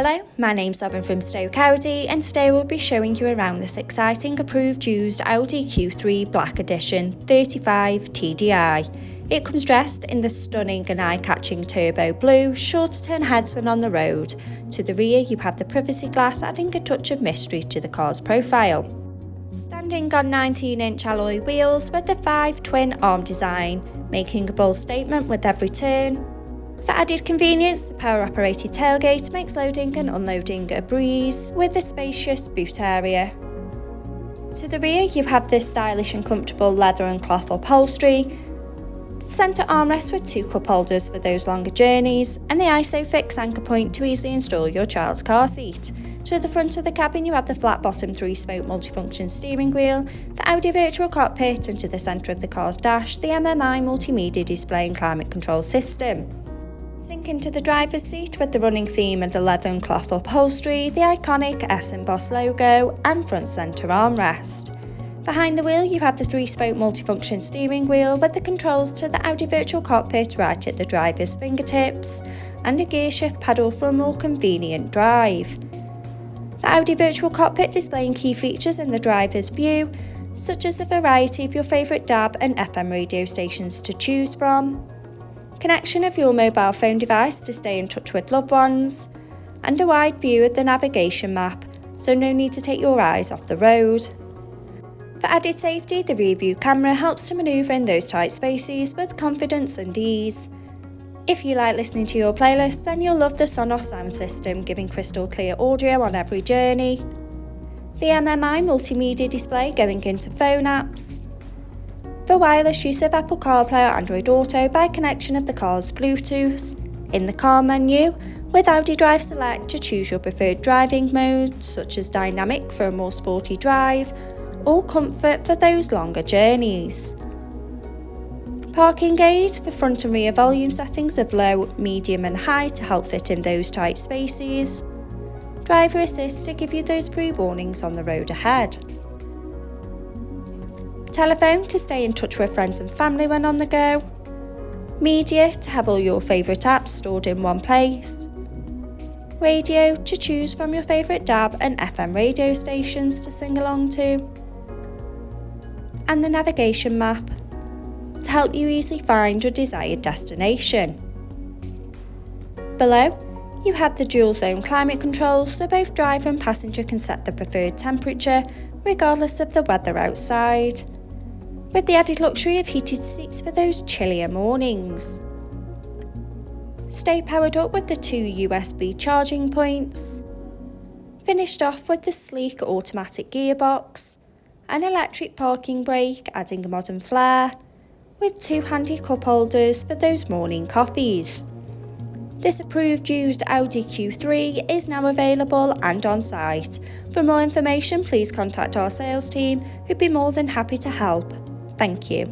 Hello, my name's Lauren from Stoke Audi, and today we'll be showing you around this exciting approved used Audi Q3 Black Edition 35 TDI. It comes dressed in the stunning and eye-catching turbo blue, sure to turn heads when on the road. To the rear you have the privacy glass, adding a touch of mystery to the car's profile. Standing on 19-inch alloy wheels with the 5 twin arm design, making a bold statement with every turn. For added convenience, the power-operated tailgate makes loading and unloading a breeze, with a spacious boot area. To the rear you have this stylish and comfortable leather and cloth upholstery, centre armrest with 2 cup holders for those longer journeys, and the ISOFIX anchor point to easily install your child's car seat. To the front of the cabin you have the flat-bottom 3-spoke multifunction steering wheel, the Audi virtual cockpit, and to the centre of the car's dash, the MMI multimedia display and climate control system. Sink into the driver's seat with the running theme and the leather and cloth upholstery, the iconic S and Boss logo, and front centre armrest. Behind the wheel you have the 3-spoke multifunction steering wheel with the controls to the Audi virtual cockpit right at the driver's fingertips, and a gear shift pedal for a more convenient drive. The Audi virtual cockpit displaying key features in the driver's view, such as a variety of your favourite DAB and FM radio stations to choose from, connection of your mobile phone device to stay in touch with loved ones, and a wide view of the navigation map, so no need to take your eyes off the road. For added safety, the rear view camera helps to manoeuvre in those tight spaces with confidence and ease. If you like listening to your playlist, then you'll love the SONOS sound system, giving crystal clear audio on every journey, the MMI multimedia display going into phone apps, for wireless use of Apple CarPlay or Android Auto by connection of the car's Bluetooth, in the car menu, with Audi Drive Select to choose your preferred driving modes such as dynamic for a more sporty drive, or comfort for those longer journeys. Parking aid for front and rear volume settings of low, medium and high to help fit in those tight spaces. Driver assist to give you those pre-warnings on the road ahead. Telephone to stay in touch with friends and family when on the go. Media to have all your favourite apps stored in one place. Radio to choose from your favourite DAB and FM radio stations to sing along to. And the navigation map to help you easily find your desired destination. Below, you have the dual zone climate control, so both driver and passenger can set the preferred temperature regardless of the weather outside, with the added luxury of heated seats for those chillier mornings. Stay powered up with the 2 USB charging points. Finished off with the sleek automatic gearbox, an electric parking brake adding a modern flair, with 2 handy cup holders for those morning coffees. This approved used Audi Q3 is now available and on site. For more information, please contact our sales team, who'd be more than happy to help. Thank you.